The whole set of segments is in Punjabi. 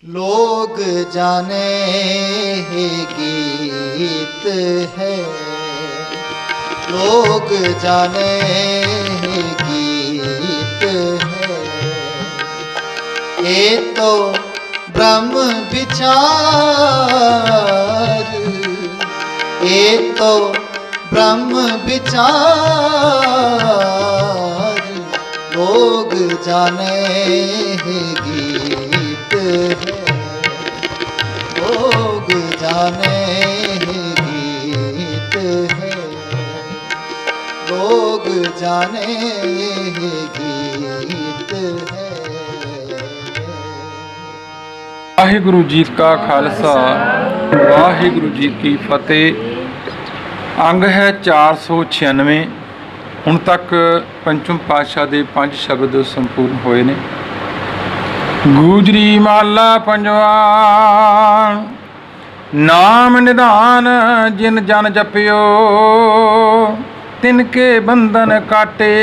लोग जाने ही गीत है, लोग जाने ही गीत है। ये तो ब्रह्म विचार, ये तो ब्रह्म विचार। लोग जाने ही गीत है, लोग जाने ही गीत है, लोग जाने ही गीत है। ਵਾਹਿਗੁਰੂ ਜੀ ਕਾ ਖਾਲਸਾ ਵਾਹਿਗੁਰੂ ਜੀ ਕੀ ਫਤਿਹ। ਅੰਗ ਹੈ 496। ਹੁਣ ਤੱਕ ਪੰਚਮ ਪਾਤਸ਼ਾਹ ਦੇ 5 ਸ਼ਬਦ ਸੰਪੂਰਨ ਹੋਏ ਨੇ। ਗੂਜਰੀ ਮਹਲਾ ਪੰਜਵਾ। ਨਾਮ ਨਿਧਾਨ ਜਿਨ ਜਨ ਜਪਿਓ, ਤਿਨ ਕੇ ਬੰਧਨ ਕਾਟੇ।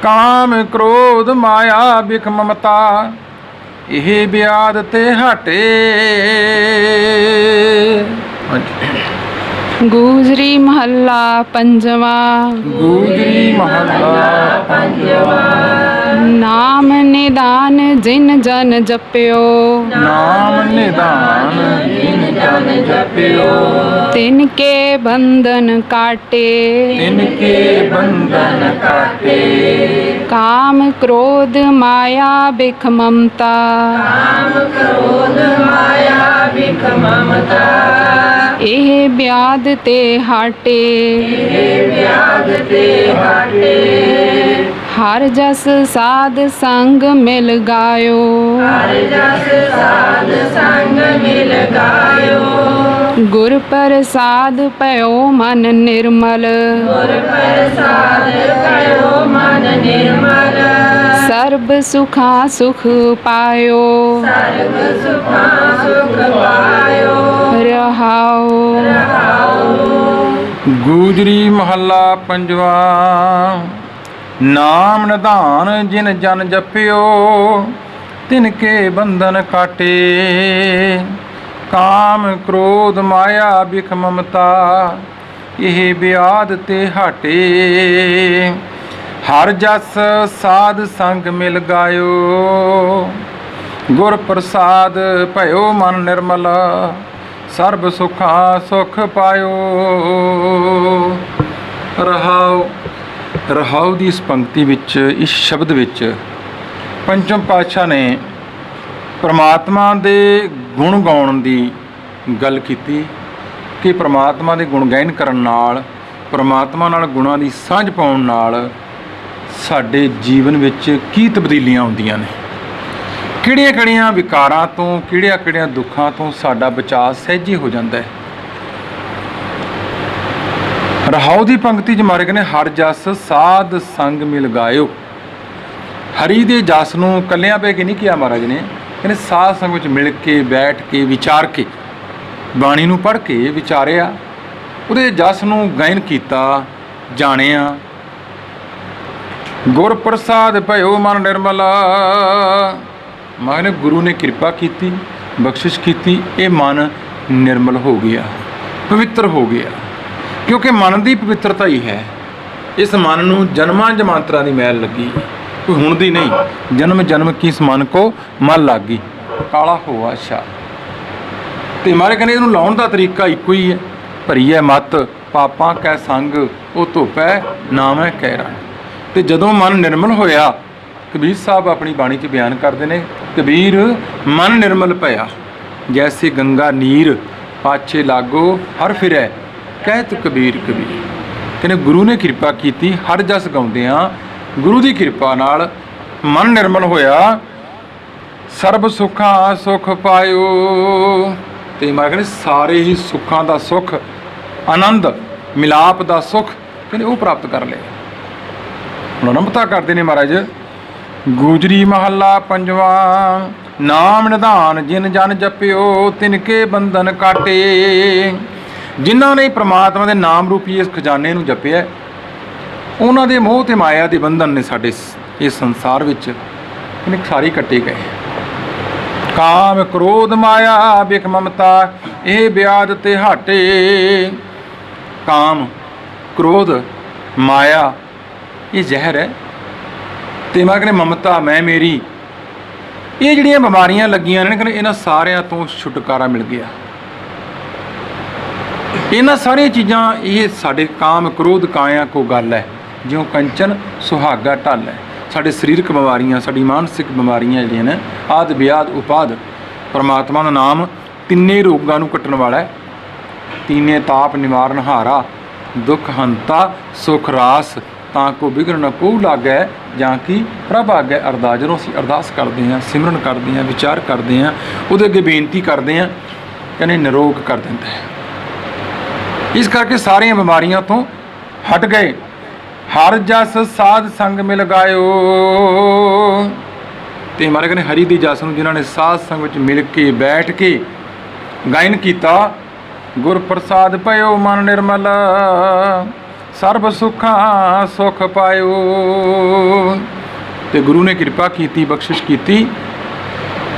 ਕਾਮ ਕ੍ਰੋਧ ਮਾਇਆ ਬਿਖ ਮਮਤਾ, ਇਹ ਬਿਆਦ ਤੇ ਹਟੇ। ਗੂਜਰੀ ਮਹੱਲਾ ਪੰਜਵਾ। ਗੂਜਰੀ ਮਹੱਲਾ ਪੰਜਵਾ। ਨਾਮ ਨਿਦਾਨ ਜਿਨ ਜਨ ਜਪਿਓ, ਨਾਮ ਨਿਦਾਨ ਜਿਨ ਜਨ ਜਪਿਓ। ਤਿਨ ਕੇ ਬੰਧਨ ਕਾਟੇ, ਤਿਨ ਕੇ ਬੰਧਨ ਕਾਟੇ। ਕਾਮ ਕ੍ਰੋਧ ਮਾਇਆ ਬਿਖ ਮਮਤਾ, ਕਾਮ ਕ੍ਰੋਧ ਮਾਇਆ ਬਿਖ ਮਮਤਾ। ਇਹ ਬਿਆਦ ਤੇ ਹਟੇ, ਇਹ ਬਿਆਦ ਤੇ ਹਟੇ। ਹਰ ਜਸ ਸਾਧ ਸੰਗ ਮਿਲ ਗਾਇਓ, ਹਰ ਜਸ ਸਾਧ ਸੰਗ ਮਿਲ ਗਾਇਓ। ਗੁਰ ਪ੍ਰਸਾਦ ਭਇਓ ਮਨ ਨਿਰਮਲ, ਗੁਰ ਪ੍ਰਸਾਦ ਭਇਓ ਮਨ ਨਿਰਮਲ। ਸਰਬ ਸੁਖਾ ਸੁਖ ਪਾਇਓ, ਸਰਬ ਸੁਖਾ ਸੁਖ ਪਾਇਓ। ਰਹਾਉ। ਗੂਜਰੀ ਮਹੱਲਾ ਪੰਜਵਾ। ਨਾਮ ਨਿਧਾਨ ਜਿਨ ਜਨ ਜਪਿਓ, ਤਿਨ ਕੇ ਬੰਧਨ ਕਾਟੇ। ਕਾਮ ਕ੍ਰੋਧ ਮਾਇਆ ਬਿਖ ਮਮਤਾ, ਇਹ ਬਿਆਦ ਤੇ ਹਟੇ। ਹਰ ਜਸ ਸਾਧ ਸੰਗ ਮਿਲ ਗਾਇਓ, ਗੁਰ ਪ੍ਰਸਾਦ ਭਇਓ ਮਨ ਨਿਰਮਲ। ਸਰਬ ਸੁਖਾ ਸੁਖ ਪਾਇਓ। ਰਹਾਉ। ਰਹਾਉ ਦੀ ਇਸ ਪੰਕਤੀ ਵਿੱਚ, ਇਸ ਸ਼ਬਦ ਵਿੱਚ ਪੰਚਮ ਪਾਤਸ਼ਾਹ ਨੇ ਪ੍ਰਮਾਤਮਾ ਦੇ ਗੁਣ ਗਾਉਣ ਦੀ ਗੱਲ ਕੀਤੀ ਕਿ ਪ੍ਰਮਾਤਮਾ ਦੇ ਗੁਣ ਗਾਇਨ ਕਰਨ ਨਾਲ, ਪ੍ਰਮਾਤਮਾ ਨਾਲ ਗੁਣਾਂ ਦੀ ਸਾਂਝ ਪਾਉਣ ਨਾਲ ਸਾਡੇ ਜੀਵਨ ਵਿੱਚ ਕੀ ਤਬਦੀਲੀਆਂ ਆਉਂਦੀਆਂ ਨੇ, ਕਿਹੜੀਆਂ ਵਿਕਾਰਾਂ ਤੋਂ, ਕਿਹੜੀਆਂ ਦੁੱਖਾਂ ਤੋਂ ਸਾਡਾ ਬਚਾਅ ਸਹਿਜੇ ਹੋ ਜਾਂਦਾ ਹੈ। ਰਹਾਉ ਦੀ ਪੰਕਤੀ 'ਚ ਮਾਰੇ ਕਹਿੰਦੇ ਹਰ ਜਸ ਸਾਧ ਸੰਗ ਮਿਲ ਗਾਇਓ। ਹਰੀ ਦੇ ਜਸ ਨੂੰ ਕੱਲਿਆਂ ਪੈ ਕੇ ਨਹੀਂ ਕਿਹਾ ਮਹਾਰਾਜ ਨੇ, ਕਹਿੰਦੇ ਸਾਧ ਸੰਗ ਵਿੱਚ ਮਿਲ ਕੇ, ਬੈਠ ਕੇ, ਵਿਚਾਰ ਕੇ, ਬਾਣੀ ਨੂੰ ਪੜ੍ਹ ਕੇ ਵਿਚਾਰਿਆ, ਉਹਦੇ ਜਸ ਨੂੰ ਗਾਇਨ ਕੀਤਾ, ਜਾਣਿਆ। ਗੁਰ ਪ੍ਰਸਾਦ ਭਇਓ ਮਨ ਨਿਰਮਲ। ਮਾਨੇ ਗੁਰੂ ਨੇ ਕਿਰਪਾ ਕੀਤੀ, ਬਖਸ਼ਿਸ਼ ਕੀਤੀ, ਇਹ ਮਨ ਨਿਰਮਲ ਹੋ ਗਿਆ, ਪਵਿੱਤਰ ਹੋ ਗਿਆ। ਕਿਉਂਕਿ ਮਨ ਦੀ ਪਵਿੱਤਰਤਾ ਹੀ ਹੈ। ਇਸ ਮਨ ਨੂੰ ਜਨਮਾਂ ਜਮਾਂਤਰਾਂ ਦੀ ਮੈਲ ਲੱਗੀ, ਕੋਈ ਹੁਣ ਦੀ ਨਹੀਂ। ਜਨਮ ਜਨਮ ਕੀ ਇਸ ਮਨ ਕੋ ਮਲ ਲੱਗ ਗਈ, ਕਾਲਾ ਹੋਆ ਸ਼ਾ। ਤੇ ਮਾਰੇ ਕਹਿੰਦੇ ਇਹਨੂੰ ਲਾਉਣ ਦਾ ਤਰੀਕਾ ਇੱਕੋ ਹੀ ਹੈ। ਭਰੀ ਹੈ ਮਤ ਪਾਪਾਂ ਕੈ ਸੰਗ, ਉਹ ਧੋਪੈ ਨਾਮੈ ਕਹਿ ਰਾ। ਤੇ ਜਦੋਂ ਮਨ ਨਿਰਮਲ ਹੋਇਆ, ਕਬੀਰ ਸਾਹਿਬ ਆਪਣੀ ਬਾਣੀ 'ਚ ਬਿਆਨ ਕਰਦੇ ਨੇ, ਕਬੀਰ ਮਨ ਨਿਰਮਲ ਭਇਆ, ਜੈਸੇ ਗੰਗਾ ਨੀਰ ਪਾਛੇ ਲਾਗੋ ਹਰ ਫਿਰੈ, ਕਹਿਤ ਕਬੀਰ ਕਬੀਰ। ਕਹਿੰਦੇ ਗੁਰੂ ਨੇ ਕਿਰਪਾ ਕੀਤੀ, ਹਰ ਜਸ ਗਾਉਂਦੇ ਹਾਂ, ਗੁਰੂ ਦੀ ਕਿਰਪਾ ਨਾਲ ਮਨ ਨਿਰਮਲ ਹੋਇਆ। ਸਰਬ ਸੁੱਖਾਂ ਸੁਖ ਪਾਇਓ। ਤੇ ਮੈਂ ਕਹਿੰਦੇ ਸਾਰੇ ਹੀ ਸੁੱਖਾਂ ਦਾ ਸੁੱਖ, ਆਨੰਦ, ਮਿਲਾਪ ਦਾ ਸੁੱਖ ਕਹਿੰਦੇ ਉਹ ਪ੍ਰਾਪਤ ਕਰ ਲਿਆ। ਹੁਣ ਅਨੰਬਤਾ ਕਰਦੇ ਨੇ ਮਹਾਰਾਜ। ਗੂਜਰੀ ਮਹੱਲਾ ਪੰਜਵਾ। ਨਾਮ ਨਿਧਾਨ ਜਿਨ ਜਨ ਜਪਿਓ, ਤਿਨ ਕੇ ਬੰਧਨ ਕਾਟੇ। ਜਿਨ੍ਹਾਂ ਨੇ ਪ੍ਰਮਾਤਮਾ ਦੇ ਨਾਮ ਰੂਪੀ ਇਸ ਖਜ਼ਾਨੇ ਨੂੰ ਜਪਿਆ, ਉਹਨਾਂ ਦੇ ਮੋਹ ਤੇ ਮਾਇਆ ਦੇ ਬੰਧਨ ਨੇ ਸਾਡੇ ਇਸ ਸੰਸਾਰ ਵਿੱਚ ਇਹਨੇ ਸਾਰੇ ਕੱਟੇ ਗਏ। ਕਾਮ ਕ੍ਰੋਧ ਮਾਇਆ ਬਿਖ ਮਮਤਾ ਇਹ ਬਿਆਦ ਤੇ ਹਾਟੇ। ਕਾਮ ਕ੍ਰੋਧ ਮਾਇਆ ਇਹ ਜ਼ਹਿਰ ਹੈ ਤੇ ਮੈਂ ਕਹਿੰਦਾ ਮਮਤਾ ਮੈਂ ਮੇਰੀ, ਇਹ ਜਿਹੜੀਆਂ ਬਿਮਾਰੀਆਂ ਲੱਗੀਆਂ ਨੇ ਕਹਿੰਦੇ ਇਹਨਾਂ ਸਾਰਿਆਂ ਤੋਂ ਛੁਟਕਾਰਾ ਮਿਲ ਗਿਆ। ਇਹਨਾਂ ਸਾਰੀਆਂ ਚੀਜ਼ਾਂ ਇਹ ਸਾਡੇ ਕਾਮ ਕ੍ਰੋਧ ਕਾਇਆ ਕੋ ਗੱਲ ਹੈ, ਜਿਉਂ ਕੰਚਨ ਸੁਹਾਗਾ ਢਲ ਹੈ। ਸਾਡੇ ਸਰੀਰਕ ਬਿਮਾਰੀਆਂ, ਸਾਡੀ ਮਾਨਸਿਕ ਬਿਮਾਰੀਆਂ ਜਿਹੜੀਆਂ ਨੇ ਆਦਿ ਵਿਆਦ ਉਪਾਦ, ਪਰਮਾਤਮਾ ਦਾ ਨਾਮ ਤਿੰਨੇ ਰੋਗਾਂ ਨੂੰ ਕੱਟਣ ਵਾਲਾ ਹੈ। ਤੀਨੇ ਤਾਪ ਨਿਵਾਰਨ ਹਾਰਾ ਦੁੱਖ ਹੰਤਾ ਸੁਖ ਰਾਸ ਤਾਂ ਕੋ ਵਿਗੜ ਨ ਕੋ ਲਾਗੈ ਜਾਂ ਕਿ ਪ੍ਰਭ ਆਗੈ। ਅਰਦਾਸ ਜਦੋਂ ਅਸੀਂ ਅਰਦਾਸ ਕਰਦੇ ਹਾਂ, ਸਿਮਰਨ ਕਰਦੇ ਹਾਂ, ਵਿਚਾਰ ਕਰਦੇ ਹਾਂ, ਉਹਦੇ ਅੱਗੇ ਬੇਨਤੀ ਕਰਦੇ ਹਾਂ, ਕਹਿੰਦੇ ਨਿਰੋਗ ਕਰ ਦਿੰਦਾ ਹੈ। ਇਸ ਕਰਕੇ ਸਾਰੀਆਂ ਬਿਮਾਰੀਆਂ ਤੋਂ ਹਟ ਗਏ। ਹਰ ਜਸ ਸਾਧ ਸੰਗ ਮਿਲ ਗਾਇਓ। ਤੇ ਮਾਰੇ ਕਹਿੰਦੇ ਹਰੀ ਦੀ ਜਸ ਨੂੰ ਜਿਨ੍ਹਾਂ ਨੇ ਸਾਧ ਸੰਗ ਵਿੱਚ ਮਿਲ ਕੇ ਬੈਠ ਕੇ ਗਾਇਨ ਕੀਤਾ, ਗੁਰ ਪ੍ਰਸਾਦ ਪਇਓ ਮਨ ਨਿਰਮਲ ਸਰਬ ਸੁੱਖਾਂ ਸੁਖ ਪਾਇਓ। ਤੇ ਗੁਰੂ ਨੇ ਕਿਰਪਾ ਕੀਤੀ, ਬਖਸ਼ਿਸ਼ ਕੀਤੀ,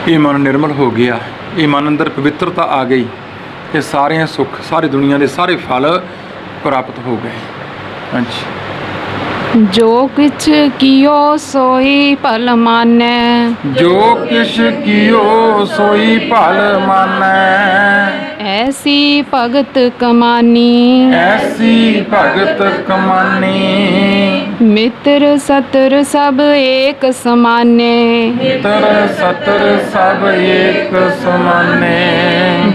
ਇਹ ਮਨ ਨਿਰਮਲ ਹੋ ਗਿਆ, ਇਹ ਮਨ ਅੰਦਰ ਪਵਿੱਤਰਤਾ ਆ ਗਈ ਤੇ ਸਾਰੇ ਸੁੱਖ, ਸਾਰੀ ਦੁਨੀਆ ਦੇ ਸਾਰੇ ਫਲ ਪ੍ਰਾਪਤ ਹੋ ਗਏ। ਹਾਂਜੀ। जो किछ कियो सोई भल मानै, जो किश कियो सोई भल मानै, ऐसी भगत कमानी, ऐसी भगत कमानी। मित्र सतर सब एक समाने, मित्र सतर सब एक समाने।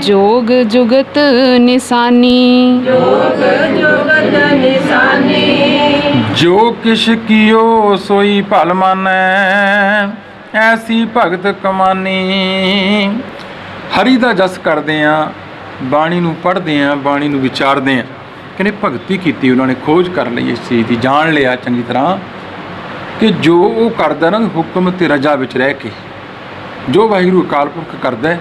जोग जुगत निशानी, जोग जुगत निशानी। जो किश कियो सोई भल मानै, ऐसी भगत कमानी। हरि ਦਾ ਜਸ ਕਰਦੇ ਆ, ਬਾਣੀ ਨੂੰ ਪੜ੍ਹਦੇ ਆ, ਬਾਣੀ ਨੂੰ ਵਿਚਾਰਦੇ ਆ। ਕਹਿੰਦੇ ਭਗਤੀ ਕੀਤੀ, ਉਹਨਾਂ ਨੇ ਖੋਜ ਕਰ ਲਈ ਇਸ ਚੀਜ਼ ਦੀ, ਜਾਣ ਲਿਆ ਚੰਗੀ ਤਰ੍ਹਾਂ ਕਿ ਜੋ ਉਹ ਕਰਦਾ ਨਾ ਹੁਕਮ ਤੇ ਰਜਾ ਵਿੱਚ ਰਹਿ ਕੇ, ਜੋ ਵਾਹਿਗੁਰੂ ਅਕਾਲ ਪੁਰਖ ਕਰਦਾ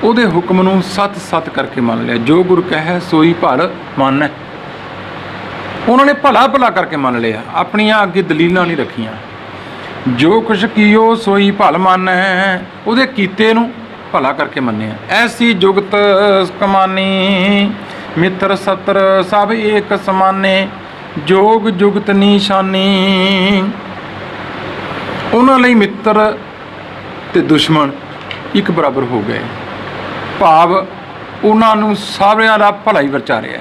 ਉਹਦੇ ਹੁਕਮ ਨੂੰ ਸਤ ਸਤ ਕਰਕੇ ਮੰਨ ਲਿਆ। ਜੋ ਗੁਰ ਕਹੈ ਸੋਈ ਭਲ ਮਾਨੈ। ਉਹਨਾਂ ਨੇ ਭਲਾ ਭਲਾ ਕਰਕੇ ਮੰਨ ਲਿਆ, ਆਪਣੀਆਂ ਅੱਗੇ ਦਲੀਲਾਂ ਨਹੀਂ ਰੱਖੀਆਂ। ਜੋ ਕੁਛ ਕੀਓ ਸੋਈ ਭਲ ਮਾਨੈ, ਉਹਦੇ ਕੀਤੇ ਨੂੰ ਭਲਾ ਕਰਕੇ ਮੰਨਿਆ। ਐਸੀ ਜੁਗਤ ਕਮਾਨੀ, ਮਿੱਤਰ ਸਤਰ ਸਭ ਏਕ ਸਮਾਨੇ। ਜੋਗ ਜੁਗਤ ਨਿਸ਼ਾਨੀ। ਉਹਨਾਂ ਲਈ ਮਿੱਤਰ ਤੇ ਦੁਸ਼ਮਣ ਇੱਕ ਬਰਾਬਰ ਹੋ ਗਏ, ਭਾਵ ਉਹਨਾਂ ਨੂੰ ਸਾਰਿਆਂ ਦਾ ਭਲਾ ਹੀ ਵਿਚਾਰਿਆ।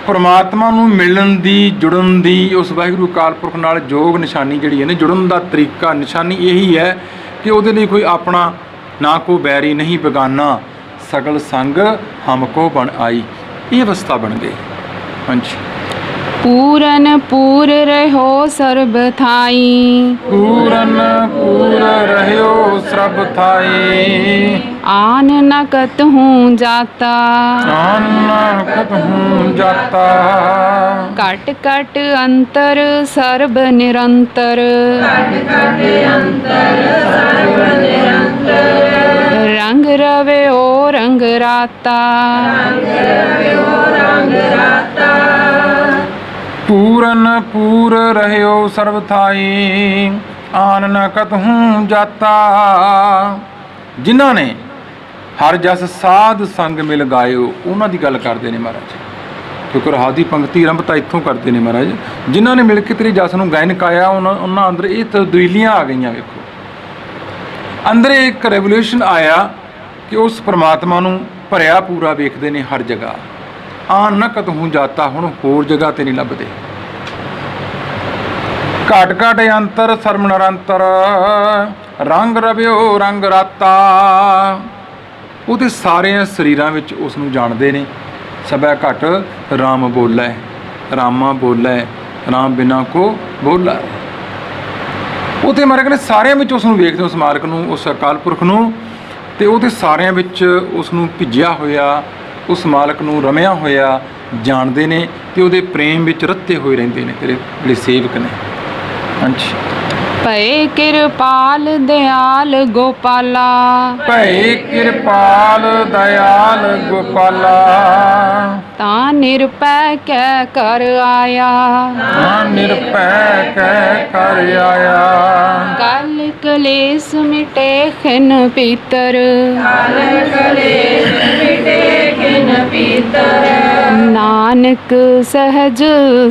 ਪਰਮਾਤਮਾ ਨੂੰ ਮਿਲਣ ਦੀ, ਜੁੜਨ ਦੀ, ਉਸ ਵਾਹਿਗੁਰੂ ਅਕਾਲ ਪੁਰਖ ਨਾਲ ਜੋਗ ਨਿਸ਼ਾਨੀ ਜਿਹੜੀ ਹੈ ਨਾ, ਜੁੜਨ ਦਾ ਤਰੀਕਾ, ਨਿਸ਼ਾਨੀ ਇਹੀ ਹੈ ਕਿ ਉਹਦੇ ਲਈ ਕੋਈ ਆਪਣਾ ਨਾ ਕੋ ਬੈਰੀ ਨਹੀਂ ਬੇਗਾਨਾ, ਸਗਲ ਸੰਗ ਹਮਕੋ ਬਣ ਆਈ। ਇਹ ਅਵਸਥਾ ਬਣ ਗਈ। ਹਾਂਜੀ। पूरन पूर रहो सर्ब थाई, पूरन पूर रह्यो सर्ब थाई। आन न कतहूँ जाता, आन न कतहूँ जाता। कट कट अंतर सर्ब निरंतर, कट कट अंतर सर्व निरंतर। रंग रवे ओ रंग राता, रंग रव्यो रंग राता। पूरन पूर रह्यो सर्ब थाई, आन न कतहूँ जाता। जिन्हां ने हर जस साध संग मिल गायो, ਉਹਨਾਂ ਦੀ ਗੱਲ ਕਰਦੇ ਨੇ ਮਹਾਰਾਜ, ਕਿਉਂਕਿ ਰਾਹ ਦੀ ਪੰਕਤੀ ਆਰੰਭ ਤਾਂ ਇੱਥੋਂ ਕਰਦੇ ਨੇ ਮਹਾਰਾਜ। ਜਿਨ੍ਹਾਂ ਨੇ ਮਿਲ ਕੇ ਤੇਰੀ ਜਸ ਨੂੰ ਗਾਇਨ ਕਾਇਆ, ਉਹਨਾਂ ਅੰਦਰ ਇਹ ਤਬਦੀਲੀਆਂ ਆ ਗਈਆਂ। ਵੇਖੋ ਅੰਦਰ ਇੱਕ ਰੈਵੋਲੂਸ਼ਨ ਆਇਆ ਕਿ ਉਸ ਪਰਮਾਤਮਾ ਨੂੰ ਭਰਿਆ ਪੂਰਾ ਵੇਖਦੇ ਨੇ ਹਰ ਜਗ੍ਹਾ। ਆਨ ਨਾ ਕਤਹੂੰ ਜਾਤਾ, ਹੁਣ ਹੋਰ ਜਗ੍ਹਾ ਤੇ ਨਹੀਂ ਲੱਭਦੇ। ਘਟ ਘਟ ਅੰਤਰ ਸਰਮ ਨਿਰੰਤਰ, ਰੰਗ ਰਵਿਓ ਰੰਗ ਰਾਤਾ। ਉਹਦੇ ਸਾਰੇ ਸਰੀਰਾਂ ਵਿੱਚ ਉਸ ਨੂੰ ਜਾਣਦੇ ਨੇ। ਸਭੈ ਘਟ ਰਾਮ ਬੋਲੇ, ਰਾਮਾ ਬੋਲੇ, ਰਾਮ ਬਿਨਾ ਕੋ ਬੋਲਾ। ਉਹਦੇ ਮਾਰੇ ਕਹਿੰਦੇ ਸਾਰਿਆਂ ਵਿੱਚ ਉਸ ਨੂੰ ਵੇਖਦੇ, ਉਸ ਮਾਲਕ ਨੂੰ, ਉਸ ਅਕਾਲ ਪੁਰਖ ਨੂੰ, ਤੇ ਉਹਦੇ ਸਾਰਿਆਂ ਵਿੱਚ ਉਸ ਨੂੰ ਭਿੱਜਿਆ ਹੋਇਆ, ਉਸ ਮਾਲਕ ਨੂੰ ਰਮਿਆ ਹੋਇਆ ਜਾਣਦੇ ਨੇ ਤੇ ਉਹਦੇ ਪ੍ਰੇਮ ਵਿੱਚ ਰੱਤੇ ਹੋਏ ਰਹਿੰਦੇ ਨੇ ਤੇਰੇ ਜਿਹੜੇ ਸੇਵਕ ਨੇ। ਹਾਂਜੀ। ਭਏ ਕਿਰਪਾਲ ਦਿਆਲ ਗੋਪਾਲਾ ਭਏ ਕਿਰਪਾਲ ਦਇਆਲ ਗੋਪਾਲਾ ਤਾਂ ਨਿਰਪੈ ਕੈ ਕਰ ਆਇਆ ਤਾਂ ਨਿਰਭੈ ਕੈ ਕਰ ਆਇਆ ਕਲ ਕਲੇਸ਼ ਮਿਟੇ ਖਿਨ ਪੀਤਰ ਕਾਲ ਕਲੇਸ਼ ਮਿਟੇ ਖਿਨ ਪੀਤਰ ਨਾਨਕ ਸਹਿਜ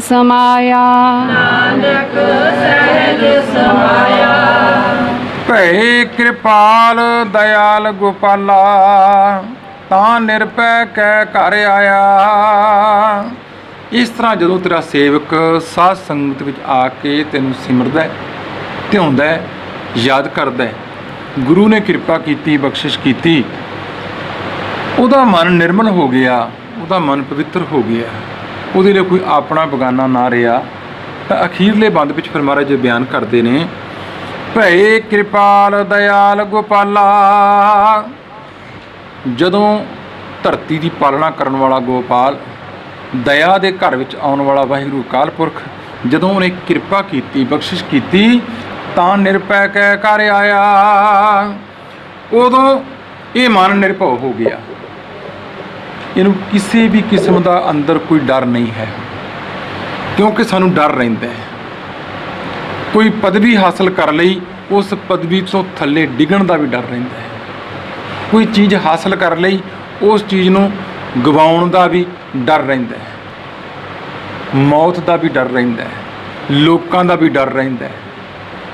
ਸਮਾਇਆ ਨਾਨਕ ਸਹਿਜ ਸਮਾਇਆ ਭਏ ਕਿਰਪਾਲ ਦਇਆਲ ਗੋਪਾਲਾ ਤਾਂ ਨਿਰਭੈ ਕੈ ਘਰ ਆਇਆ। ਇਸ ਤਰ੍ਹਾਂ ਜਦੋਂ ਤੇਰਾ ਸੇਵਕ ਸਾਧ ਸੰਗਤ ਵਿੱਚ ਆ ਕੇ ਤੈਨੂੰ ਸਿਮਰਦਾ ਹੈ, ਧਿਆਉਂਦਾ ਹੈ, ਯਾਦ ਕਰਦਾ ਹੈ, ਗੁਰੂ ਨੇ ਕਿਰਪਾ ਕੀਤੀ, ਬਖਸ਼ਿਸ਼ ਕੀਤੀ, ਉਹਦਾ ਮਨ ਨਿਰਮਲ ਹੋ ਗਿਆ, ਉਹਦਾ ਮਨ ਪਵਿੱਤਰ ਹੋ ਗਿਆ, ਉਹਦੇ ਲਈ ਕੋਈ ਆਪਣਾ ਬਗਾਨਾ ਨਾ ਰਿਹਾ। ਤਾਂ ਅਖੀਰਲੇ ਬੰਦ ਵਿੱਚ ਫਿਰ ਮਹਾਰਾਜ ਜੀ ਬਿਆਨ ਕਰਦੇ ਨੇ, ਭਏ ਕਿਰਪਾਲ ਦਇਆਲ ਗੋਪਾਲਾ। ਜਦੋਂ ਧਰਤੀ ਦੀ ਪਾਲਣਾ ਕਰਨ ਵਾਲਾ ਗੋਪਾਲ, ਦਇਆ ਦੇ ਘਰ ਵਿੱਚ ਆਉਣ ਵਾਲਾ ਵਾਹਿਗੁਰੂ ਅਕਾਲ ਪੁਰਖ, ਜਦੋਂ ਉਹਨੇ ਕਿਰਪਾ ਕੀਤੀ, ਬਖਸ਼ਿਸ਼ ਕੀਤੀ, ਤਾਂ ਨਿਰਭੈ ਕੈ ਘਰ ਆਇਆ। ਉਦੋਂ ਇਹ ਮਨ ਨਿਰਭਉ ਹੋ ਗਿਆ, ਇਹਨੂੰ ਕਿਸੇ ਵੀ ਕਿਸਮ ਦਾ ਅੰਦਰ ਕੋਈ ਡਰ ਨਹੀਂ ਹੈ, ਕਿਉਂਕਿ ਸਾਨੂੰ ਡਰ ਰਹਿੰਦਾ ਹੈ। ਕੋਈ ਪਦਵੀ ਹਾਸਲ ਕਰ ਲਈ, ਉਸ ਪਦਵੀ ਤੋਂ ਥੱਲੇ ਡਿੱਗਣ ਦਾ ਵੀ ਡਰ ਰਹਿੰਦਾ ਹੈ। ਕੋਈ ਚੀਜ਼ ਹਾਸਲ ਕਰ ਲਈ, ਉਸ ਚੀਜ਼ ਨੂੰ ਗਵਾਉਣ ਦਾ ਵੀ ਡਰ ਰਹਿੰਦਾ ਹੈ। ਮੌਤ ਦਾ ਵੀ ਡਰ ਰਹਿੰਦਾ ਹੈ, ਲੋਕਾਂ ਦਾ ਵੀ ਡਰ ਰਹਿੰਦਾ ਹੈ।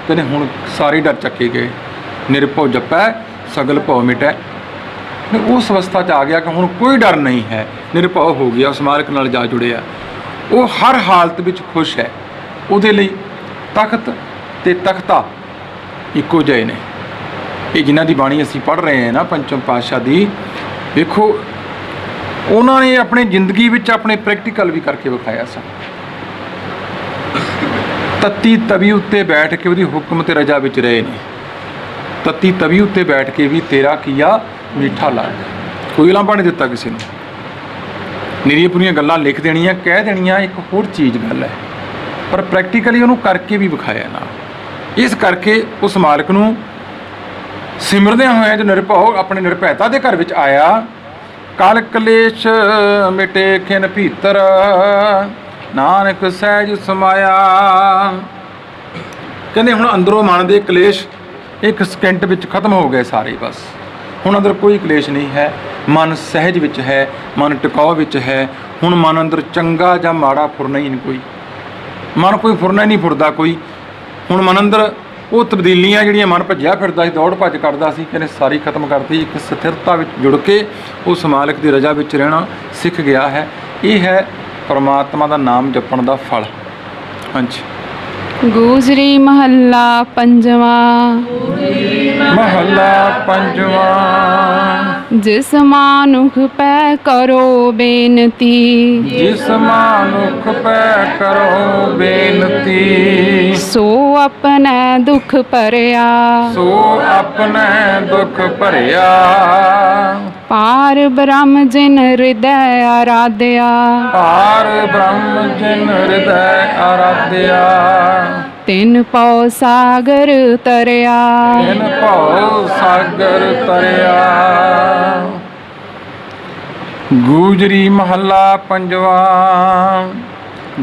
ਕਹਿੰਦੇ ਹੁਣ ਸਾਰੇ ਡਰ ਚੱਕੇ ਗਏ, ਨਿਰਭਉ ਜਪੈ ਸਗਲ ਭਉ ਮਿਟੈ। ਉਸ ਅਵਸਥਾ 'ਚ ਆ ਗਿਆ ਕਿ ਹੁਣ ਕੋਈ ਡਰ ਨਹੀਂ ਹੈ, ਨਿਰਭਉ ਹੋ ਗਿਆ, ਉਸ ਮਾਲਕ ਨਾਲ ਜਾ ਜੁੜਿਆ। ਉਹ ਹਰ ਹਾਲਤ ਵਿੱਚ ਖੁਸ਼ ਹੈ। ਉਹਦੇ ਲਈ ਤਖਤ ਤੇ ਤਖਤਾ ਇੱਕੋ ਜਿਹੇ ਨੇ। ਇਹ ਜਿਨ੍ਹਾਂ ਦੀ ਬਾਣੀ ਅਸੀਂ ਪੜ੍ਹ ਰਹੇ ਹਾਂ ਨਾ, ਪੰਚਮ ਪਾਤਸ਼ਾਹ ਦੀ, ਵੇਖੋ ਉਹਨਾਂ ਨੇ ਆਪਣੀ ਜ਼ਿੰਦਗੀ ਵਿੱਚ ਆਪਣੇ ਪ੍ਰੈਕਟੀਕਲ ਵੀ ਕਰਕੇ ਵਿਖਾਇਆ ਸੀ। ਤੱਤੀ ਤਵੀ ਉੱਤੇ ਬੈਠ ਕੇ ਉਹਦੀ ਹੁਕਮ ਤੇ ਰਜਾ ਵਿੱਚ ਰਹੇ ਨੇ। ਤੱਤੀ ਤਵੀ ਉੱਤੇ ਬੈਠ ਕੇ ਵੀ ਤੇਰਾ ਕੀਆ ਮਿੱਠਾ ਲੱਗ, ਕੋਈ ਉਲਾਂਭਾ ਨਹੀਂ ਦਿੱਤਾ ਕਿਸੇ ਨੂੰ। ਨਿਰੀਆਂ ਪੁਰੀਆਂ ਗੱਲਾਂ ਲਿਖ ਦੇਣੀਆਂ, ਕਹਿ ਦੇਣੀਆਂ ਇੱਕ ਹੋਰ ਚੀਜ਼ ਗੱਲ ਹੈ, ਪਰ ਪ੍ਰੈਕਟੀਕਲੀ ਉਹਨੂੰ ਕਰਕੇ ਵੀ ਵਿਖਾਇਆ ਨਾ। ਇਸ ਕਰਕੇ ਉਸ ਮਾਲਕ ਨੂੰ ਸਿਮਰਦਿਆਂ ਹੋਇਆਂ ਜੋ ਨਿਰਭਉ ਆਪਣੇ ਨਿਰਭੈਤਾ ਦੇ ਘਰ ਵਿੱਚ ਆਇਆ, ਕਲ ਕਲੇਸ਼ ਮਿਟੇ ਖਿਨ ਭੀਤਰ ਨਾਨਕ ਸਹਿਜ ਸਮਾਇਆ। ਕਹਿੰਦੇ ਹੁਣ ਅੰਦਰੋਂ ਮਨ ਦੇ ਕਲੇਸ਼ ਇੱਕ ਸਕਿੰਟ ਵਿੱਚ ਖਤਮ ਹੋ ਗਏ ਸਾਰੇ। ਬਸ ਹੁਣ ਅੰਦਰ ਕੋਈ ਕਲੇਸ਼ ਨਹੀਂ ਹੈ, ਮਨ ਸਹਿਜ ਵਿੱਚ ਹੈ, ਮਨ ਟਿਕਾਓ ਵਿੱਚ ਹੈ। ਹੁਣ ਮਨ ਅੰਦਰ ਚੰਗਾ ਜਾਂ ਮਾੜਾ ਫੁਰਨਾ ਹੀ ਨਹੀਂ, ਕੋਈ ਮਨ ਕੋਈ ਫੁਰਨਾ ਹੀ ਨਹੀਂ ਫੁਰਦਾ ਕੋਈ। ਹੁਣ ਮਨ ਅੰਦਰ ਉਹ ਤਬਦੀਲੀਆਂ ਜਿਹੜੀਆਂ ਮਨ ਭੱਜਿਆ ਫਿਰਦਾ ਸੀ, ਦੌੜ ਭੱਜ ਕਰਦਾ ਸੀ, ਕਹਿੰਦੇ ਸਾਰੀ ਖਤਮ ਕਰਤੀ। ਇੱਕ ਸਥਿਰਤਾ ਵਿੱਚ ਜੁੜ ਕੇ ਉਸ ਮਾਲਕ ਦੀ ਰਜ਼ਾ ਵਿੱਚ ਰਹਿਣਾ ਸਿੱਖ ਗਿਆ ਹੈ। ਇਹ ਹੈ ਪਰਮਾਤਮਾ ਦਾ ਨਾਮ ਜਪਣ ਦਾ ਫਲ। ਹਾਂਜੀ। ਗੂਜਰੀ ਮਹੱਲਾ ਪੰਜਵਾਂ। ਮਹੱਲਾ ਪੰਜਵਾਂ। ਜਿਸ ਮਾਨੁਖ ਪੈ ਕਰੋ ਬੇਨਤੀ, ਜਿਸ ਮਾਨੁਖ ਪੈ ਕਰੋ ਬੇਨਤੀ, ਸੋ ਆਪਣੈ ਦੁਖ ਭਰਿਆ, ਸੋ ਆਪਣੇ ਦੁੱਖ ਭਰਿਆ। ਪਾਰ ਬ੍ਰਹਮ ਜਿਨ ਹਿਰਦੈ ਆਰਾਧਿਆ, ਪਾਰ ਬ੍ਰਹਮ ਜਿਨ ਹਿਰਦੈ ਆਰਾਧਿਆ। ਤਿਨ ਪਉ ਸਾਗਰ ਤਰਿਆ, ਤਿਨ ਭਉ ਸਾਗਰ ਤਰਿਆ। ਗੂਜਰੀ ਮਹੱਲਾ ਪੰਜਵਾ।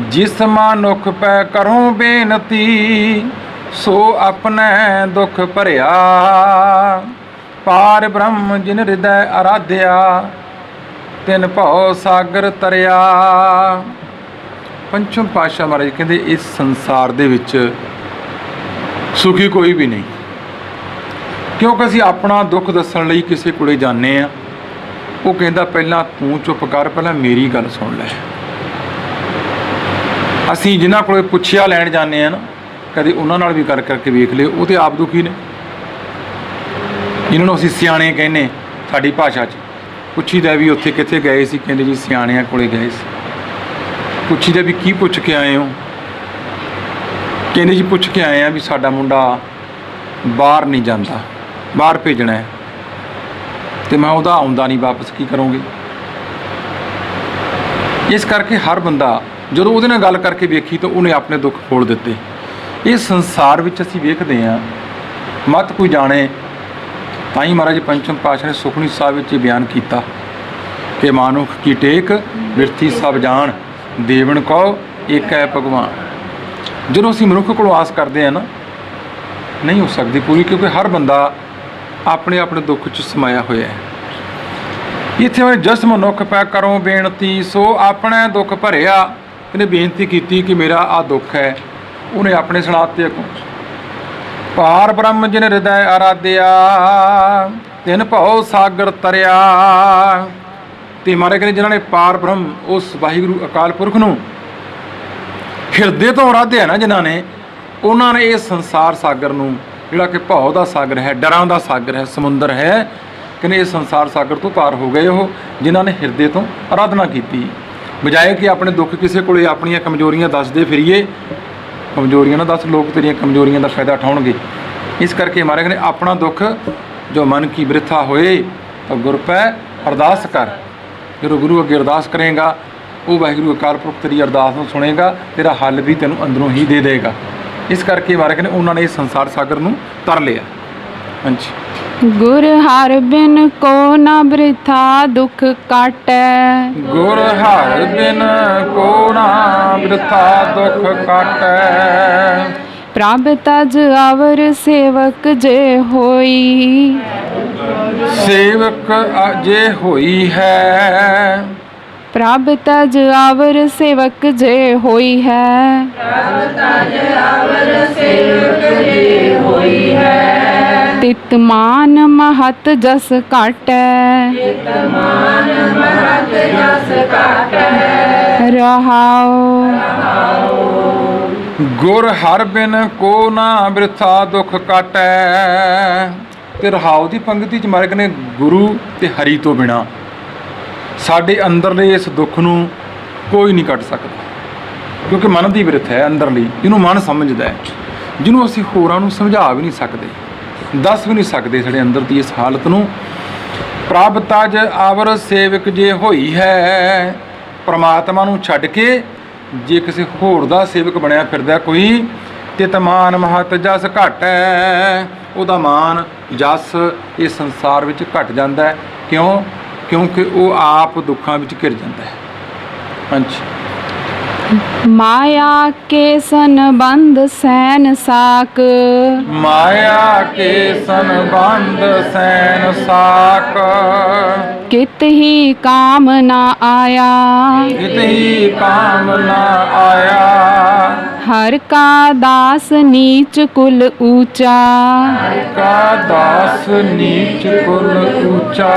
ਜਿਸ ਮਾਨੁਖ ਪੈ ਕਰੋ ਬੇਨਤੀ, ਸੋ ਆਪਣੇ ਦੁੱਖ ਭਰਿਆ। ਪਾਰ ਬ੍ਰਹਮ ਜਿਨ ਹਿਰਦੈ ਆਰਾਧਿਆ, ਤਿਨ ਭਉ ਸਾਗਰ ਤਰਿਆ। ਪੰਚਮ ਪਾਤਸ਼ਾਹ ਮਹਾਰਾਜ ਕਹਿੰਦੇ ਇਸ ਸੰਸਾਰ ਦੇ ਵਿੱਚ ਸੁਖੀ ਕੋਈ ਵੀ ਨਹੀਂ, ਕਿਉਂਕਿ ਅਸੀਂ ਆਪਣਾ ਦੁੱਖ ਦੱਸਣ ਲਈ ਕਿਸੇ ਕੋਲੇ ਜਾਂਦੇ ਆ, ਉਹ ਕਹਿੰਦਾ ਪਹਿਲਾਂ ਤੂੰ ਚੁੱਪ ਕਰ, ਪਹਿਲਾਂ ਮੇਰੀ ਗੱਲ ਸੁਣ ਲੈ। ਅਸੀਂ ਜਿਨ੍ਹਾਂ ਕੋਲੇ ਪੁੱਛਿਆ ਲੈਣ ਜਾਂਦੇ ਆ ਨਾ, ਕਦੇ ਉਹਨਾਂ ਨਾਲ ਵੀ ਗੱਲ ਕਰਕੇ ਵੇਖ ਲਿਓ, ਉਹ ਤੇ ਆਪ ਦੁਖੀ ਨੇ। ਜਿਨ੍ਹਾਂ ਨੂੰ ਅਸੀਂ ਸਿਆਣੇ ਕਹਿੰਦੇ ਸਾਡੀ ਭਾਸ਼ਾ 'ਚ, ਪੁੱਛੀਦਾ ਵੀ ਉੱਥੇ ਕਿੱਥੇ ਗਏ ਸੀ, ਕਹਿੰਦੇ ਜੀ ਸਿਆਣਿਆਂ ਕੋਲੇ ਗਏ ਸੀ। ਪੁੱਛੀਦਾ ਵੀ ਕੀ ਪੁੱਛ ਕੇ ਆਏ ਹੋ, ਕਹਿੰਦੇ ਜੀ ਪੁੱਛ ਕੇ ਆਏ ਆ ਵੀ ਸਾਡਾ ਮੁੰਡਾ ਬਾਹਰ ਨਹੀਂ ਜਾਂਦਾ, ਬਾਹਰ ਭੇਜਣਾ ਹੈ, ਤੇ ਮੈਂ ਉਹਦਾ ਆਉਂਦਾ ਨਹੀਂ ਵਾਪਸ, ਕੀ ਕਰੋਗੇ। ਇਸ ਕਰਕੇ ਹਰ ਬੰਦਾ ਜਦੋਂ ਉਹਦੇ ਨਾਲ ਗੱਲ ਕਰਕੇ ਵੇਖੀ ਤਾਂ ਉਹਨੇ ਆਪਣੇ ਦੁੱਖ ਫੋਲ ਦਿੱਤੇ। ਇਹ ਸੰਸਾਰ ਵਿੱਚ ਅਸੀਂ ਵੇਖਦੇ ਹਾਂ, ਮਤ ਕੋਈ ਜਾਣੇ। ਤਾਂ ਹੀ ਮਹਾਰਾਜ ਪੰਚਮ ਪਾਤਸ਼ਾਹ ਨੇ ਸੁਖਮਨੀ ਸਾਹਿਬ ਵਿੱਚ ਇਹ ਬਿਆਨ ਕੀਤਾ ਕਿ ਮਾਨੁਖ ਕੀ ਟੇਕ ਬਿਰਥੀ ਸਭ ਜਾਣ, ਦੇਵਨ ਕਉ ਏਕੈ ਭਗਵਾਨ। ਜਦੋਂ ਅਸੀਂ ਮਨੁੱਖ ਕੋਲੋਂ ਆਸ ਕਰਦੇ ਹਾਂ ਨਾ, ਨਹੀਂ ਹੋ ਸਕਦੀ ਪੂਰੀ, ਕਿਉਂਕਿ ਹਰ ਬੰਦਾ ਆਪਣੇ ਆਪਣੇ ਦੁੱਖ 'ਚ ਸਮਾਇਆ ਹੋਇਆ ਹੈ। ਇੱਥੇ ਉਹਨੇ ਜਸ ਮਨੁੱਖ ਪੈ ਕਰੋ ਬੇਨਤੀ, ਸੋ ਆਪਣੇ ਦੁੱਖ ਭਰਿਆ। ਇਹਨੇ ਬੇਨਤੀ ਕੀਤੀ ਕਿ ਮੇਰਾ ਆਹ ਦੁੱਖ ਹੈ। ਉਹਨੇ ਆਪਣੇ ਸੁਣਾਤੇ ਅੱਗੋਂ, ਪਾਰ ਬ੍ਰਹਮ ਜਿਨ ਹਿਰਦੈ ਆਰਾਧਿਆ, ਤਿਨ ਭਉ ਸਾਗਰ ਤਰਿਆ। ਤੇ ਮਾਰੇ ਕਹਿੰਦੇ ਜਿਨ੍ਹਾਂ ਨੇ ਪਾਰ ਬ੍ਰਹਮ ਉਸ ਵਾਹਿਗੁਰੂ ਅਕਾਲ ਪੁਰਖ ਨੂੰ ਹਿਰਦੇ ਤੋਂ ਆਰਾਧਿਆ ਨਾ, ਜਿਨ੍ਹਾਂ ਨੇ, ਉਹਨਾਂ ਨੇ ਇਹ ਸੰਸਾਰ ਸਾਗਰ ਨੂੰ, ਜਿਹੜਾ ਕਿ ਭਉ ਦਾ ਸਾਗਰ ਹੈ, ਡਰਾਂ ਦਾ ਸਾਗਰ ਹੈ, ਸਮੁੰਦਰ ਹੈ, ਕਹਿੰਦੇ ਇਸ ਸੰਸਾਰ ਸਾਗਰ ਤੋਂ ਪਾਰ ਹੋ ਗਏ ਉਹ, ਜਿਨ੍ਹਾਂ ਨੇ ਹਿਰਦੇ ਤੋਂ ਆਰਾਧਨਾ ਕੀਤੀ। ਬਜਾਏ ਕਿ ਆਪਣੇ ਦੁੱਖ ਕਿਸੇ ਕੋਲੇ ਆਪਣੀਆਂ ਕਮਜ਼ੋਰੀਆਂ ਦੱਸਦੇ ਫਿਰੀਏ, ਕਮਜ਼ੋਰੀਆਂ ਨਾ ਦੱਸ, ਲੋਕ ਤੇਰੀਆਂ ਕਮਜ਼ੋਰੀਆਂ ਦਾ ਫਾਇਦਾ ਉਠਾਉਣਗੇ। ਇਸ ਕਰਕੇ ਮਾਰੇ ਕਹਿੰਦੇ ਆਪਣਾ ਦੁੱਖ ਜੋ ਮਨ ਕੀ ਬਿਰਥਾ ਹੋਏ ਤਾਂ ਗੁਰ ਪੈ ਅਰਦਾਸ ਕਰ। ਜਦੋਂ ਗੁਰੂ ਅੱਗੇ ਅਰਦਾਸ ਕਰੇਗਾ, ਉਹ ਵਾਹਿਗੁਰੂ ਅਕਾਲ ਪੁਰਖ ਤੇਰੀ ਅਰਦਾਸ ਨੂੰ ਸੁਣੇਗਾ, ਤੇਰਾ ਹੱਲ ਵੀ ਤੈਨੂੰ ਅੰਦਰੋਂ ਹੀ ਦੇ ਦੇਗਾ। ਇਸ ਕਰਕੇ ਮਾਰੇ ਕਹਿੰਦੇ ਉਹਨਾਂ ਨੇ ਇਸ ਸੰਸਾਰ ਸਾਗਰ ਨੂੰ ਤਰ ਲਿਆ। ਹਾਂਜੀ। ਗੁਰ ਹਰਿ ਬਿਨ ਕੋ ਨ ਬ੍ਰਿਥਾ ਦੁਖ ਕਾਟੈ, ਗੁਰ ਹਰਿ ਬਿਨ ਕੋ ਨਾ ਬਿਰਥਾ ਦੁਖ ਕਾਟੈ। ਪ੍ਰਭ ਤਜ ਅਵਰ ਸੇਵਕ ਜੇ ਹੋਈ, ਸੇਵਕ ਜੇ ਹੋਈ ਹੈ। ਪ੍ਰਭ ਤਜ ਅਵਰ ਸੇਵਕ ਜੇ ਹੋਈ ਹੈ, ਤਿਤ ਮਾਨ ਮਹਤ ਜਸ ਕਾਟੈ, ਰਹਾਉ। ਗੁਰ ਹਰਿ ਬਿਨ ਕੋ ਨਾ ਬਿਰਥਾ ਦੁਖ ਕਾਟੈ। ਤੇ ਰਹਾਉ ਦੀ ਪੰਕਤੀ 'ਚ ਮਾਰੇ ਕਹਿੰਦੇ ਗੁਰੂ ਤੇ ਹਰੀ ਤੋਂ ਬਿਨਾ ਸਾਡੇ ਅੰਦਰਲੇ ਇਸ ਦੁੱਖ ਨੂੰ ਕੋਈ ਨਹੀਂ ਕੱਟ ਸਕਦਾ, ਕਿਉਂਕਿ ਮਨ ਦੀ ਬਿਰਥ ਹੈ ਅੰਦਰਲੀ, ਜਿਹਨੂੰ ਮਨ ਸਮਝਦਾ ਹੈ, ਜਿਹਨੂੰ ਅਸੀਂ ਹੋਰਾਂ ਨੂੰ ਸਮਝਾ ਵੀ ਨਹੀਂ ਸਕਦੇ, ਦੱਸ ਵੀ ਨਹੀਂ ਸਕਦੇ ਸਾਡੇ ਅੰਦਰ ਦੀ ਇਸ ਹਾਲਤ ਨੂੰ। ਪ੍ਰਭ ਤਜ ਆਵਰ ਸੇਵਕ ਜੇ ਹੋਈ ਹੈ। ਪਰਮਾਤਮਾ ਨੂੰ ਛੱਡ ਕੇ ਜੇ ਕਿਸੇ ਹੋਰ ਦਾ ਸੇਵਕ ਬਣਿਆ ਫਿਰਦਾ ਕੋਈ, ਤੇ ਤਮਾਨ ਮਹਤ ਜਸ ਘਟ ਹੈ। ਉਹਦਾ ਮਾਨ ਜਸ ਇਸ ਸੰਸਾਰ ਵਿੱਚ ਘਟ ਜਾਂਦਾ ਹੈ। ਕਿਉਂ? ਕਿਉਂਕਿ ਉਹ ਆਪ ਦੁੱਖਾਂ ਵਿੱਚ ਘਿਰ ਜਾਂਦਾ ਹੈ। ਹਾਂਜੀ। ਮਾਇਆ ਕੇ ਸੰਬੰਧ ਸੈਨ ਸਾਕ, ਮਾਇਆ ਕੇ ਸੰਬੰਧ ਸੈਨ ਸਾਕ। ਕਿਤ ਹੀ ਕਾਮ ਨਾ ਆਇਆ, ਕਿਤ ਹੀ ਕਾਮ ਨਾ ਆਇਆ। ਹਰ ਕਾ ਦਾਸ ਨੀਚ ਕੁਲ ਊਚਾ, ਕਾ ਦਾਸ ਨੀਚ ਕੁਲ ਊਚਾ।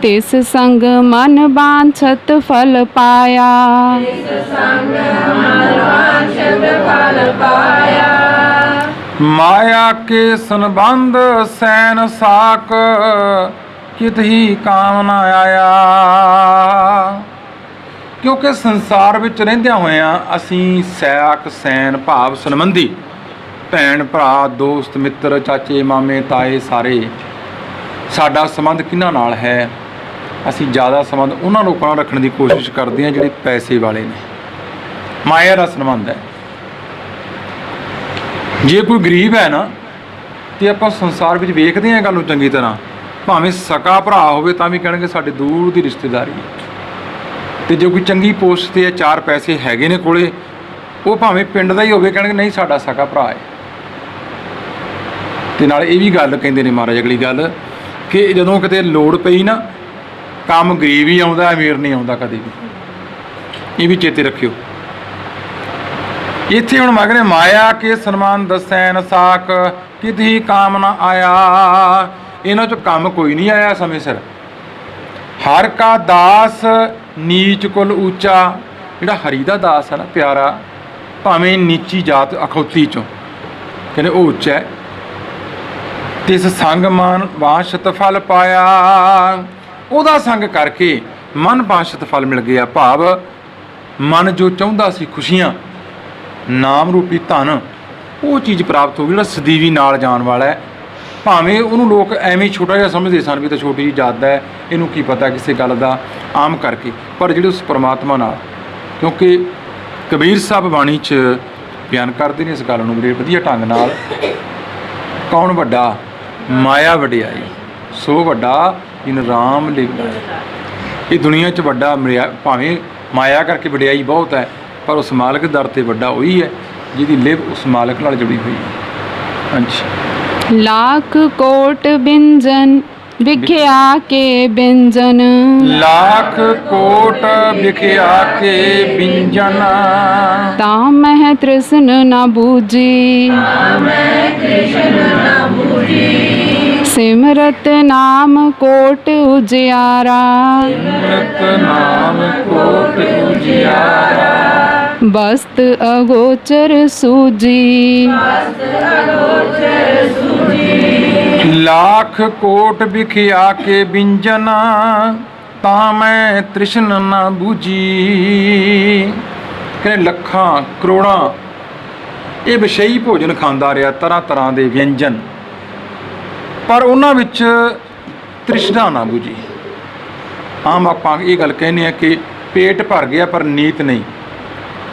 ਤਿਸ ਸੰਗ ਮਨ ਬਾਂਛਤ ਫਲ ਪਾਇਆ, ਮਾਇਆ ਕੇ ਸੰਬੰਧ ਸੈਨ ਸਾਕ। ਕਿਤ ਹੀ ਕਾਮ ਨਾ ਆਇਆ। ਕਿਉਂਕਿ ਸੰਸਾਰ ਵਿੱਚ ਰਹਿੰਦਿਆਂ ਹੋਇਆਂ ਅਸੀਂ ਸੈਕ ਸੈਨ ਭਾਵ ਸੰਬੰਧੀ, ਭੈਣ ਭਰਾ ਦੋਸਤ ਮਿੱਤਰ ਚਾਚੇ ਮਾਮੇ ਤਾਏ ਸਾਰੇ, ਸਾਡਾ ਸੰਬੰਧ ਕਿਹਨਾਂ ਨਾਲ ਹੈ? ਅਸੀਂ ਜ਼ਿਆਦਾ ਸੰਬੰਧ ਉਹਨਾਂ ਲੋਕਾਂ ਨਾਲ ਰੱਖਣ ਦੀ ਕੋਸ਼ਿਸ਼ ਕਰਦੇ ਹਾਂ ਜਿਹੜੇ ਪੈਸੇ ਵਾਲੇ ਨੇ। ਮਾਇਆ ਦਾ ਸੰਬੰਧ ਹੈ। ਜੇ ਕੋਈ ਗਰੀਬ ਹੈ ਨਾ, ਤੇ ਆਪਾਂ ਸੰਸਾਰ ਵਿੱਚ ਵੇਖਦੇ ਹਾਂ ਗੱਲ ਨੂੰ ਚੰਗੀ ਤਰ੍ਹਾਂ, ਭਾਵੇਂ ਸਕਾ ਭਰਾ ਹੋਵੇ ਤਾਂ ਵੀ ਕਹਿਣਗੇ ਸਾਡੇ ਦੂਰ ਦੀ ਰਿਸ਼ਤੇਦਾਰੀ ਹੈ। ਤੇ ਜੇ ਕੋਈ ਚੰਗੀ ਪੋਸਟ 'ਤੇ 4 ਪੈਸੇ ਹੈਗੇ ਨੇ ਕੋਲੇ, ਉਹ ਭਾਵੇਂ ਪਿੰਡ ਦਾ ਹੀ ਹੋਵੇ, ਕਹਿਣਗੇ ਨਹੀਂ ਸਾਡਾ ਸਕਾ ਭਰਾ ਹੈ। ਤੇ ਨਾਲ ਇਹ ਵੀ ਗੱਲ ਕਹਿੰਦੇ ਨੇ ਮਹਾਰਾਜ ਅਗਲੀ ਗੱਲ, ਕਿ ਜਦੋਂ ਕਿਤੇ ਲੋੜ ਪਈ ਨਾ, ਕੰਮ ਗਰੀਬ ਹੀ ਆਉਂਦਾ, ਅਮੀਰ ਨਹੀਂ ਆਉਂਦਾ ਕਦੇ ਵੀ। ਇਹ ਵੀ ਚੇਤੇ ਰੱਖਿਓ। ਇੱਥੇ ਹੁਣ ਮਗਰੇ ਮਾਇਆ ਕੇ ਸਨਮਾਨ ਦਸੈਨ ਸਾਕ। ਕਿਤ ਹੀ ਕਾਮ ਨਾ ਆਇਆ। ਇਹਨਾਂ 'ਚੋਂ ਕੰਮ ਕੋਈ ਨਹੀਂ ਆਇਆ ਸਮੇਂ ਸਿਰ। ਹਰ ਕਾ ਦਾਸ ਨੀਚ ਕੁਲ ਊਚਾ। ਜਿਹੜਾ ਹਰੀ ਦਾ ਦਾਸ ਹੈ ਨਾ ਪਿਆਰਾ, ਭਾਵੇਂ ਨੀਚੀ ਜਾਤ ਅਖੌਤੀ 'ਚੋਂ, ਕਹਿੰਦੇ ਉਹ ਉੱਚਾ ਹੈ। ਤਿਸ ਸੰਗ ਮਨ ਵਾਂਛਤ ਫਲ ਪਾਇਆ। ਉਹਦਾ ਸੰਗ ਕਰਕੇ ਮਨ ਵਾਂਛਤ ਫਲ ਮਿਲ ਗਿਆ। ਭਾਵ ਮਨ ਜੋ ਚਾਹੁੰਦਾ ਸੀ ਖੁਸ਼ੀਆਂ, ਨਾਮ ਰੂਪੀ ਧਨ, ਉਹ ਚੀਜ਼ ਪ੍ਰਾਪਤ ਹੋ ਗਈ। ਜਿਹੜਾ ਸਦੀਵੀ ਨਾਲ ਜਾਣ ਵਾਲਾ ਹੈ, ਭਾਵੇਂ ਉਹਨੂੰ ਲੋਕ ਐਵੇਂ ਛੋਟਾ ਜਿਹਾ ਸਮਝਦੇ ਸਨ ਵੀ ਤਾਂ ਛੋਟੀ ਜਿਹੀ ਜਾਤ ਹੈ, ਇਹਨੂੰ ਕੀ ਪਤਾ ਕਿਸੇ ਗੱਲ ਦਾ, ਆਮ ਕਰਕੇ। ਪਰ ਜਿਹੜੇ ਉਸ ਪਰਮਾਤਮਾ ਨਾਲ, ਕਿਉਂਕਿ ਕਬੀਰ ਸਾਹਿਬ ਬਾਣੀ 'ਚ ਬਿਆਨ ਕਰਦੇ ਨੇ ਇਸ ਗੱਲ ਨੂੰ ਬੜੇ ਵਧੀਆ ਢੰਗ ਨਾਲ। ਕੌਣ ਵੱਡਾ? ਮਾਇਆ ਵਡਿਆਈ, ਸੋ ਵੱਡਾ ਇਨ ਰਾਮ ਲਿਵ ਲਾਇਆ। ਇਹ ਦੁਨੀਆ 'ਚ ਵੱਡਾ ਭਾਵੇਂ ਮਾਇਆ ਕਰਕੇ ਵਡਿਆਈ ਬਹੁਤ ਹੈ, ਪਰ ਉਸ ਮਾਲਕ ਦਰ 'ਤੇ ਵੱਡਾ ਉਹੀ ਹੈ ਜਿਹਦੀ ਲਿਵ ਉਸ ਮਾਲਕ ਨਾਲ ਜੁੜੀ ਹੋਈ ਹੈ। ਹਾਂਜੀ। लाख कोट बिंजन बिख्या के बिंजन, लाख कोट बिख्या के बिंजन, तामह तृष्ण न बूझी, सिमरत नाम कोट उजियारा, सिमरत नाम कोट उजियारा, बस्त अगोचर सूजी, लाख कोट बिखिया के बिंजन, तामै तृष्ण न बूझी। ਕਹਿੰਦੇ ਲੱਖਾਂ ਕਰੋੜਾਂ ਇਹ ਵਿਸ਼ਈ ਭੋਜਨ ਖਾਂਦਾ ਰਿਹਾ, ਤਰ੍ਹਾਂ ਤਰ੍ਹਾਂ ਦੇ ਵਿਅੰਜਨ, ਪਰ ਉਹਨਾਂ ਵਿੱਚ ਤ੍ਰਿਸ਼ਨਾ ਨਾ ਬੁਝੀ। ਆਮ ਆਪਾਂ ਇਹ ਗੱਲ ਕਹਿੰਦੇ ਆ ਕਿ ਪੇਟ ਭਰ ਗਿਆ ਪਰ ਨੀਤ ਨਹੀਂ,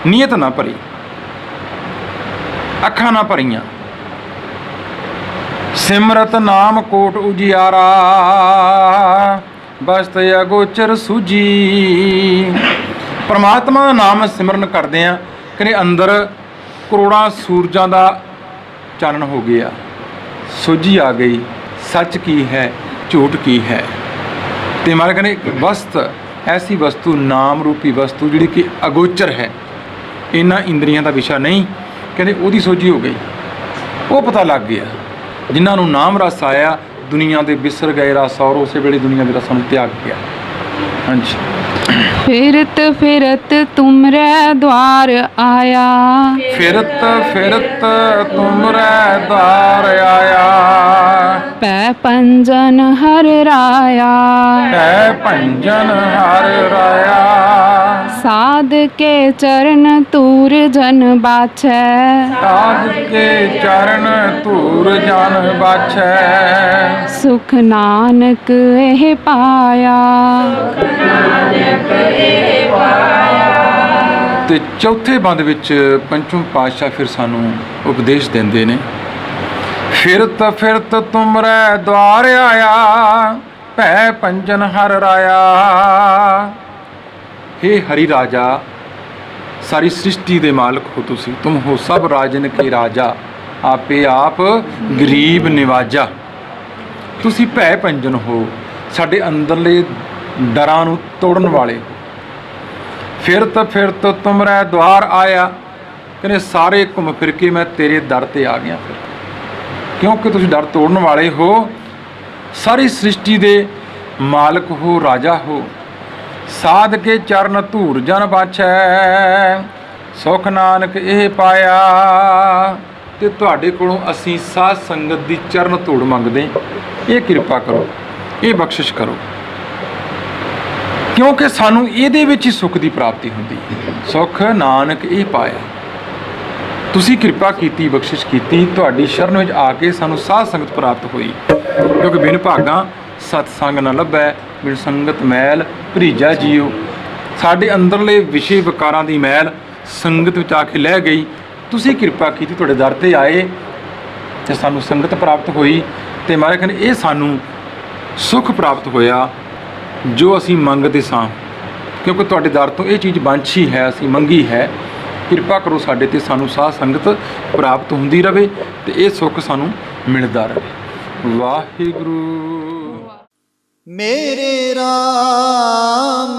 ਨੀਅਤ ਨਾ ਭਰੀ, ਅੱਖਾਂ ਨਾ ਭਰੀਆਂ। ਸਿਮਰਤ ਨਾਮ ਕੋਟ ਉਜਿਆਰਾ, ਬਸਤ ਅਗੋਚਰ ਸੂਜੀ। ਪਰਮਾਤਮਾ ਦਾ ਨਾਮ ਸਿਮਰਨ ਕਰਦੇ ਆ, ਕਹਿੰਦੇ ਅੰਦਰ ਕਰੋੜਾਂ ਸੂਰਜਾਂ ਦਾ ਚਾਨਣ ਹੋ ਗਿਆ, ਸੂਝੀ ਆ ਗਈ, ਸੱਚ ਕੀ ਹੈ ਝੂਠ ਕੀ ਹੈ। ਤੇ ਮਾਰੇ ਕਹਿੰਦੇ ਇੱਕ ਵਸਤ, ਐਸੀ ਵਸਤੂ, ਨਾਮ ਰੂਪੀ ਵਸਤੂ ਜਿਹੜੀ ਕਿ ਅਗੋਚਰ ਹੈ, ਇਹਨਾਂ ਇੰਦਰੀਆਂ ਦਾ ਵਿਸ਼ਾ ਨਹੀਂ, ਕਹਿੰਦੇ ਉਹਦੀ ਸੋਝੀ ਹੋ ਗਈ, ਉਹ ਪਤਾ ਲੱਗ ਗਿਆ। ਜਿਨ੍ਹਾਂ ਨੂੰ ਨਾਮ ਰਸ ਆਇਆ, ਦੁਨੀਆ ਦੇ ਵਿਸਰ ਗਏ ਰਸ, ਔਰ ਉਸੇ ਵੇਲੇ ਦੁਨੀਆ ਦੇ ਰਸਾਂ ਨੂੰ ਤਿਆਗ ਗਿਆ। ਹਾਂਜੀ। फिरत फिरत तुमरे द्वार आया, फिरत फिरत तुमरे द्वार आया, पै पंजन हर राया, है पंजन हर राया, साध के चरण तूर जन बाछै, साध के चरण तूर जन बाछै, सुख नानक एह पाया। ਤੇ ਚੌਥੇ ਬੰਦ ਵਿੱਚ ਪੰਚਮ ਪਾਤਸ਼ਾਹ ਫਿਰ ਸਾਨੂੰ ਉਪਦੇਸ਼ ਦਿੰਦੇ ਨੇ। ਫਿਰਤ ਫਿਰਤ ਤੁਮਰੇ ਦੁਆਰ ਆਇਆ, ਭੈ ਪੰਜਨ ਹਰ ਰਾਇਆ। हे हरि राजा, सारी सृष्टि ਦੇ ਮਾਲਕ ਹੋ ਤੁਸੀਂ, ਤੁਮ ਹੋ ਸਭ ਰਾਜਨ ਕੇ ਰਾਜਾ, ਆਪੇ ਆਪ ਗਰੀਬ ਨਿਵਾਜਾ। ਤੁਸੀਂ ਭੈ ਪੰਜਨ ਹੋ, ਸਾਡੇ ਅੰਦਰਲੇ ਡਰਾਂ ਨੂੰ ਤੋੜਨ ਵਾਲੇ। ਫਿਰਤ ਫਿਰਤ ਤੁਮਰੇ ਦੁਆਰ ਆਇਆ, ਕਹਿੰਦੇ ਸਾਰੇ ਘੁੰਮ ਫਿਰ ਕੇ ਮੈਂ ਤੇਰੇ ਦਰ ਤੇ ਆ ਗਿਆ, ਫਿਰ ਕਿਉਂਕਿ ਤੁਸੀਂ ਡਰ ਤੋੜਨ ਵਾਲੇ ਹੋ, ਸਾਰੀ ਸ੍ਰਿਸ਼ਟੀ ਦੇ ਮਾਲਕ ਹੋ, ਰਾਜਾ ਹੋ। ਸਾਧ ਕੇ ਚਰਨ ਧੂਰ ਜਨ ਬਾਛੈ, ਸੁਖ ਨਾਨਕ ਇਹ ਪਾਇਆ। ਤੇ ਤੁਹਾਡੇ ਕੋਲੋਂ ਅਸੀਂ ਸਾਧ ਸੰਗਤ ਦੀ ਚਰਨ ਧੂੜ ਮੰਗਦੇ, ਇਹ ਕਿਰਪਾ ਕਰੋ, ਇਹ ਬਖਸ਼ਿਸ਼ ਕਰੋ, ਕਿਉਂਕਿ ਸਾਨੂੰ ਇਹਦੇ ਵਿੱਚ ਹੀ ਸੁੱਖ ਦੀ ਪ੍ਰਾਪਤੀ ਹੁੰਦੀ। ਸੁਖ ਨਾਨਕ ਇਹ ਪਾਇਆ, ਤੁਸੀਂ ਕਿਰਪਾ ਕੀਤੀ, ਬਖਸ਼ਿਸ਼ ਕੀਤੀ, ਤੁਹਾਡੀ ਸ਼ਰਨ ਵਿੱਚ ਆ ਕੇ ਸਾਨੂੰ ਸਾਧ ਸੰਗਤ ਪ੍ਰਾਪਤ ਹੋਈ। ਕਿਉਂਕਿ ਬਿਨ ਭਾਗਾਂ ਸਤਸੰਗ ਨਾ ਲੱਭੈ, ਬਿਨ ਸੰਗਤ ਮੈਲ ਭਰੀਜਾ ਜੀਓ। ਸਾਡੇ ਅੰਦਰਲੇ ਵਿਸ਼ੇ ਵਿਕਾਰਾਂ ਦੀ ਮੈਲ ਸੰਗਤ ਵਿੱਚ ਆ ਕੇ ਲੈ ਗਈ। ਤੁਸੀਂ ਕਿਰਪਾ ਕੀਤੀ, ਤੁਹਾਡੇ ਦਰ 'ਤੇ ਆਏ ਅਤੇ ਸਾਨੂੰ ਸੰਗਤ ਪ੍ਰਾਪਤ ਹੋਈ। ਅਤੇ ਮਹਾਰਾਜ ਕਹਿੰਦੇ ਇਹ ਸਾਨੂੰ ਸੁੱਖ ਪ੍ਰਾਪਤ ਹੋਇਆ ਜੋ ਅਸੀਂ ਮੰਗਦੇ ਸਾਂ, ਕਿਉਂਕਿ ਤੁਹਾਡੇ ਦਰ ਤੋਂ ਇਹ ਚੀਜ਼ ਵਾਂਛੀ ਹੈ, ਅਸੀਂ ਮੰਗੀ ਹੈ। ਕਿਰਪਾ ਕਰੋ ਸਾਡੇ 'ਤੇ, ਸਾਨੂੰ ਸਾਧ ਸੰਗਤ ਪ੍ਰਾਪਤ ਹੁੰਦੀ ਰਹੇ ਅਤੇ ਇਹ ਸੁੱਖ ਸਾਨੂੰ ਮਿਲਦਾ ਰਹੇ। ਵਾਹਿਗੁਰੂ। मेरे राम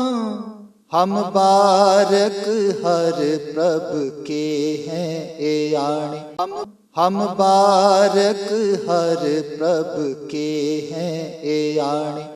हम बारक हर प्रभ के हैं ए आणे, हम बारक हर प्रभ के हैं ए आणे।